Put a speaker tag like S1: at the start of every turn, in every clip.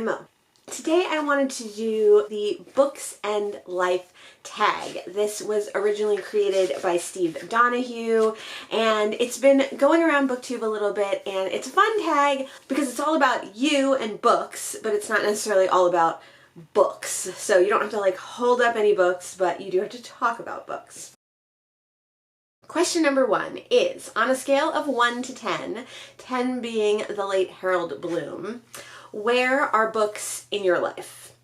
S1: I'm Mo. Today I wanted to do the Books and Life tag. This was originally created by Steve Donahue, and it's been going around BookTube a little bit, and it's a fun tag because it's all about you and books, but it's not necessarily all about books. So you don't have to like hold up any books, but you do have to talk about books. Question number 1 is, on a scale of 1 to 10, 10 being the late Harold Bloom, where are books in your life?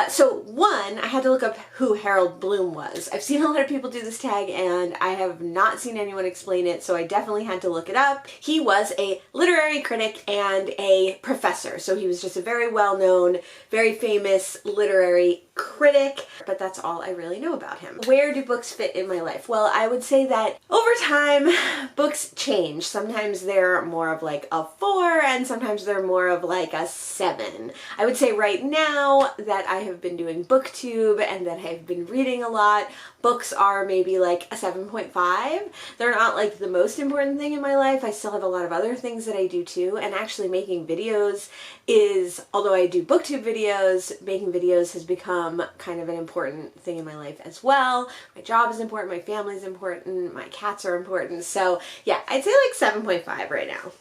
S1: So 1, I had to look up who Harold Bloom was. I've seen a lot of people do this tag and I have not seen anyone explain it, so I definitely had to look it up. He was a literary critic and a professor, so he was just a very well-known, very famous literary critic, but that's all I really know about him. Where do books fit in my life? Well, I would say that over time, books change. Sometimes they're more of like a 4 and sometimes they're more of like a 7. I would say right now that I have been doing BookTube and that I've been reading a lot, books are maybe like a 7.5. They're not like the most important thing in my life. I still have a lot of other things that I do too, and actually making videos is, although I do BookTube videos, making videos has become kind of an important thing in my life as well. My job is important, my family is important, my cats are important, so yeah, I'd say like 7.5 right now.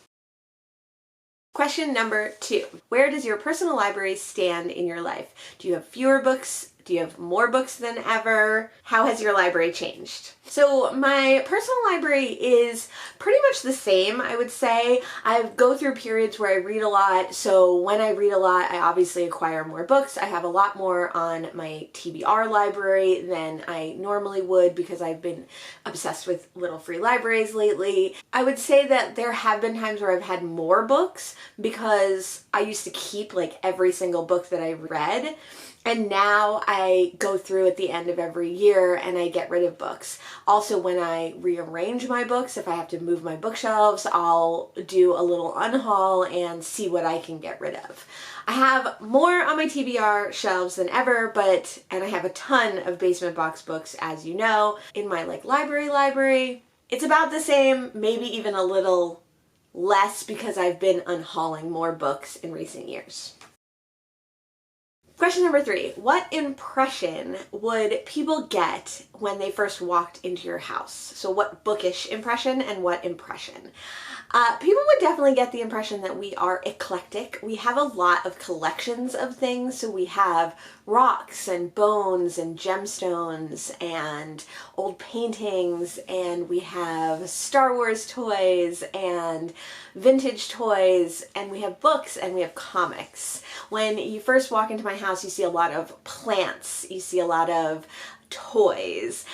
S1: Question number 2. Where does your personal library stand in your life? Do you have fewer books? Do you have more books than ever? How has your library changed? So my personal library is pretty much the same, I would say. I go through periods where I read a lot, so when I read a lot, I obviously acquire more books. I have a lot more on my TBR library than I normally would because I've been obsessed with little free libraries lately. I would say that there have been times where I've had more books because I used to keep like every single book that I read. And now I go through at the end of every year and I get rid of books. Also, when I rearrange my books, if I have to move my bookshelves, I'll do a little unhaul and see what I can get rid of. I have more on my TBR shelves than ever, and I have a ton of basement box books, as you know. In my like library, it's about the same, maybe even a little less because I've been unhauling more books in recent years. Question number 3, what impression would people get when they first walked into your house? So what bookish impression and what impression? People would definitely get the impression that we are eclectic. We have a lot of collections of things, so we have rocks and bones and gemstones and old paintings, and we have Star Wars toys and vintage toys, and we have books and we have comics. When you first walk into my house, you see a lot of plants, you see a lot of toys.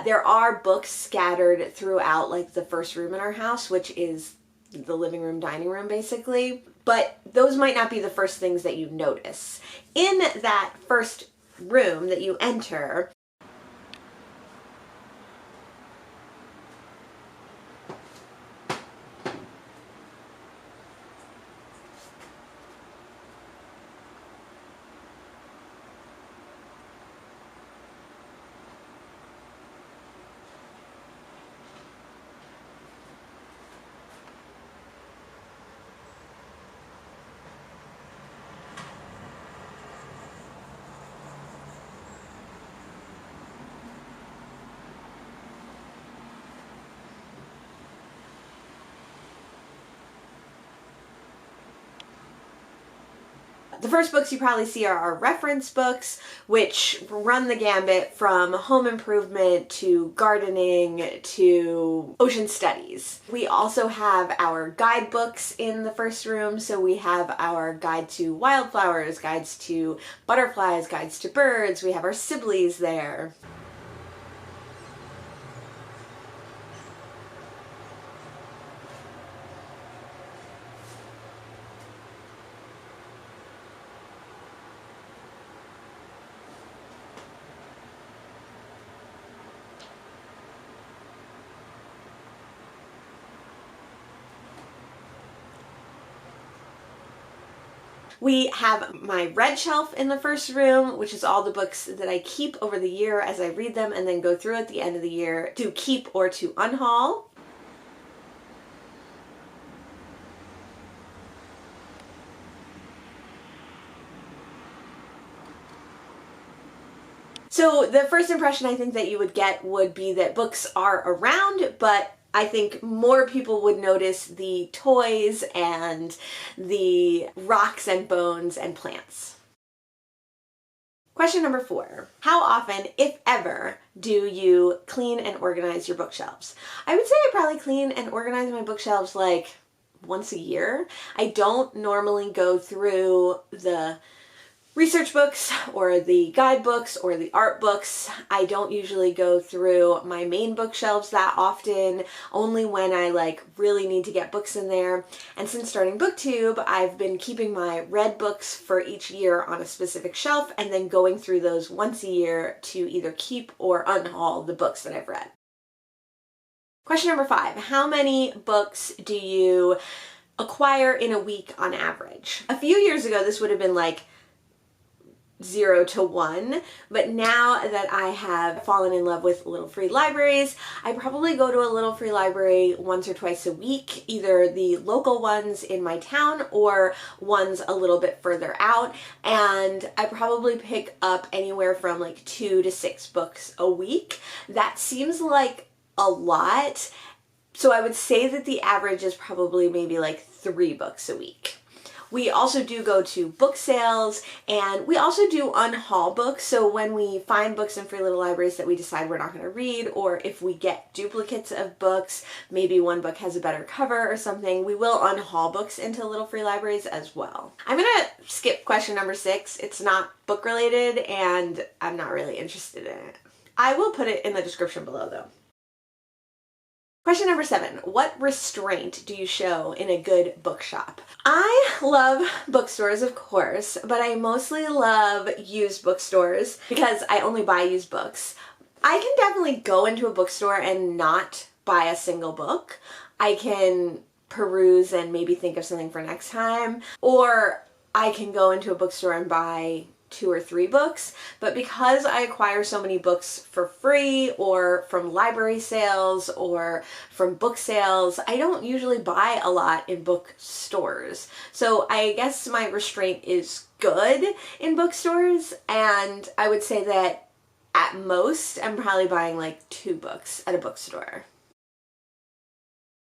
S1: There are books scattered throughout like the first room in our house, which is the living room, dining room basically, but those might not be the first things that you notice. In that first room that you enter, the first books you probably see are our reference books, which run the gambit from home improvement to gardening to ocean studies. We also have our guidebooks in the first room, so we have our guide to wildflowers, guides to butterflies, guides to birds. We have our Sibley's there. We have my red shelf in the first room, which is all the books that I keep over the year as I read them and then go through at the end of the year to keep or to unhaul. So the first impression I think that you would get would be that books are around, but I think more people would notice the toys and the rocks and bones and plants. Question number 4. How often, if ever, do you clean and organize your bookshelves? I would say I probably clean and organize my bookshelves like once a year. I don't normally go through the research books or the guidebooks or the art books. I don't usually go through my main bookshelves that often, only when I really need to get books in there. And since starting BookTube, I've been keeping my read books for each year on a specific shelf and then going through those once a year to either keep or unhaul the books that I've read. Question number 5. How many books do you acquire in a week on average? A few years ago, this would have been like 0 to 1, but now that I have fallen in love with little free libraries, I probably go to a little free library once or twice a week, either the local ones in my town or ones a little bit further out, and I probably pick up anywhere from 2 to 6 books a week. That seems like a lot, so I would say that the average is probably maybe 3 books a week. We also do go to book sales, and we also do unhaul books. So when we find books in free little libraries that we decide we're not going to read, or if we get duplicates of books, maybe one book has a better cover or something, we will unhaul books into little free libraries as well. I'm going to skip question number 6. It's not book related, and I'm not really interested in it. I will put it in the description below though. Question number 7. What restraint do you show in a good bookshop? I love bookstores, of course, but I mostly love used bookstores because I only buy used books. I can definitely go into a bookstore and not buy a single book. I can peruse and maybe think of something for next time, or I can go into a bookstore and buy 2 or 3 books, but because I acquire so many books for free or from library sales or from book sales, I don't usually buy a lot in bookstores. So I guess my restraint is good in bookstores, and I would say that at most I'm probably buying 2 books at a bookstore.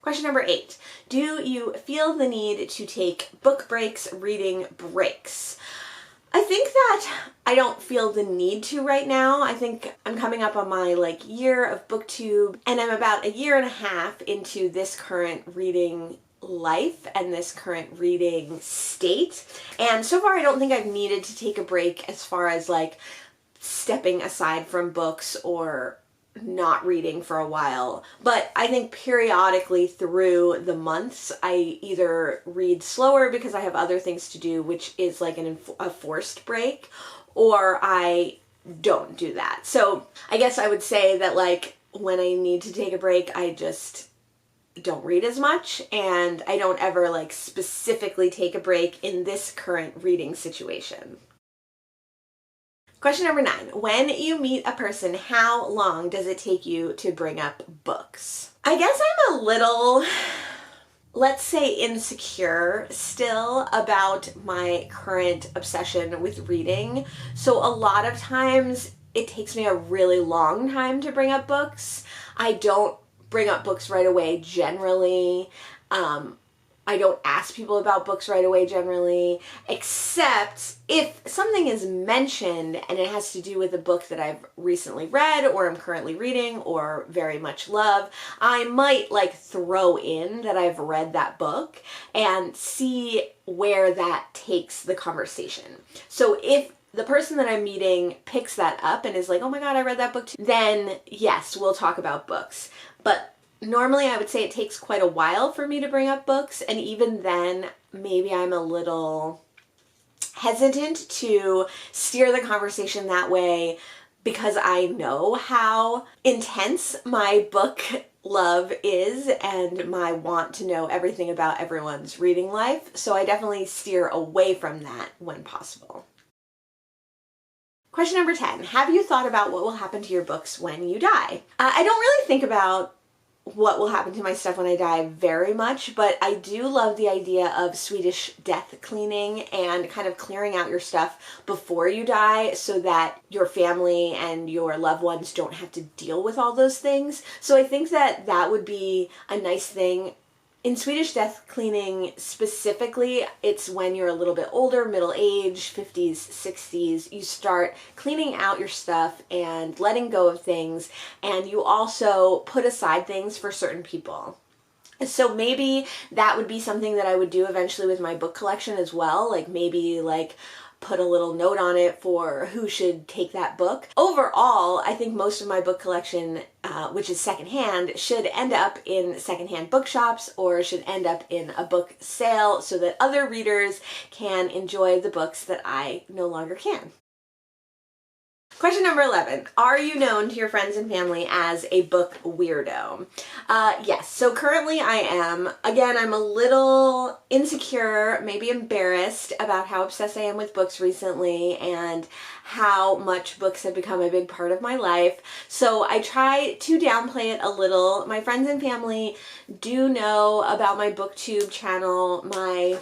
S1: Question number 8. Do you feel the need to take book breaks, reading breaks? I think that I don't feel the need to right now. I think I'm coming up on my year of BookTube, and I'm about a year and a half into this current reading life and this current reading state. And so far I don't think I've needed to take a break as far as stepping aside from books or not reading for a while, but I think periodically through the months I either read slower because I have other things to do, which is a forced break, or I don't do that. So I guess I would say that when I need to take a break, I just don't read as much, and I don't ever specifically take a break in this current reading situation. Question number 9. When you meet a person, how long does it take you to bring up books? I guess I'm a little, let's say, insecure still about my current obsession with reading. So a lot of times it takes me a really long time to bring up books. I don't bring up books right away generally. I don't ask people about books right away generally, except if something is mentioned and it has to do with a book that I've recently read or I'm currently reading or very much love, I might throw in that I've read that book and see where that takes the conversation. So if the person that I'm meeting picks that up and is like, oh my God, I read that book too, then yes, we'll talk about books. But normally I would say it takes quite a while for me to bring up books, and even then maybe I'm a little hesitant to steer the conversation that way because I know how intense my book love is and my want to know everything about everyone's reading life, so I definitely steer away from that when possible. Question number 10. Have you thought about what will happen to your books when you die? I don't really think about what will happen to my stuff when I die very much, but I do love the idea of Swedish death cleaning and kind of clearing out your stuff before you die so that your family and your loved ones don't have to deal with all those things. So I think that that would be a nice thing. In Swedish death cleaning specifically, it's when you're a little bit older, middle age, 50s, 60s, you start cleaning out your stuff and letting go of things, and you also put aside things for certain people. So maybe that would be something that I would do eventually with my book collection as well, like maybe like put a little note on it for who should take that book. Overall, I think most of my book collection, which is secondhand, should end up in secondhand bookshops or should end up in a book sale so that other readers can enjoy the books that I no longer can. Question number 11. Are you known to your friends and family as a book weirdo? Yes. So currently I am. Again, I'm a little insecure, maybe embarrassed about how obsessed I am with books recently and how much books have become a big part of my life. So I try to downplay it a little. My friends and family do know about my booktube channel. My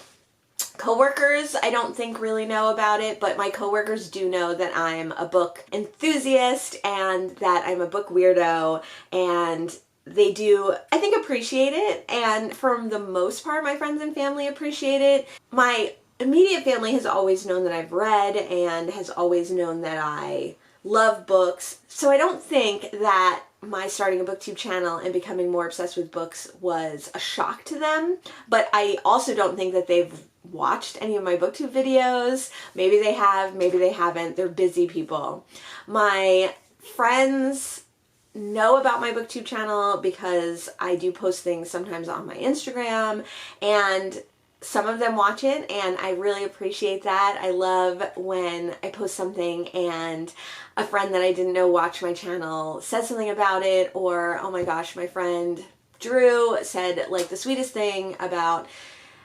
S1: coworkers, I don't think really know about it, but my coworkers do know that I'm a book enthusiast and that I'm a book weirdo, and they do, I think, appreciate it. And for the most part, my friends and family appreciate it. My immediate family has always known that I've read and has always known that I love books. So I don't think that my starting a booktube channel and becoming more obsessed with books was a shock to them. But I also don't think that they've watched any of my booktube videos. Maybe they have, maybe they haven't. They're busy people. My friends know about my booktube channel because I do post things sometimes on my Instagram, and some of them watch it, and I really appreciate that. I love when I post something and a friend that I didn't know watched my channel says something about it, or oh my gosh, my friend Drew said like the sweetest thing about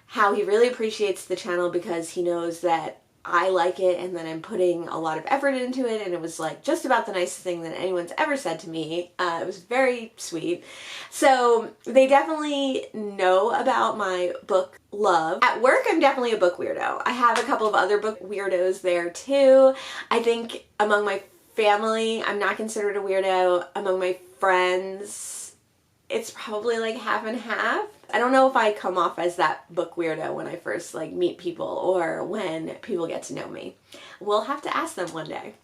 S1: how he really appreciates the channel because he knows that I like it and that I'm putting a lot of effort into it, and it was like just about the nicest thing that anyone's ever said to me. It was very sweet. So they definitely know about my book love. At work, I'm definitely a book weirdo. I have a couple of other book weirdos there too. I think among my family, I'm not considered a weirdo. Among my friends, it's probably like half and half. I don't know if I come off as that book weirdo when I first like meet people or when people get to know me. We'll have to ask them one day.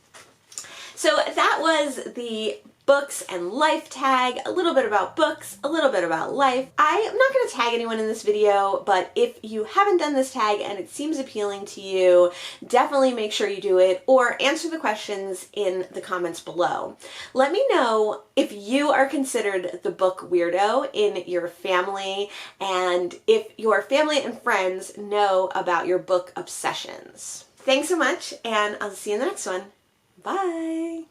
S1: So that was the books and life tag, a little bit about books, a little bit about life. I am not going to tag anyone in this video, but if you haven't done this tag and it seems appealing to you, definitely make sure you do it or answer the questions in the comments below. Let me know if you are considered the book weirdo in your family and if your family and friends know about your book obsessions. Thanks so much, and I'll see you in the next one. Bye!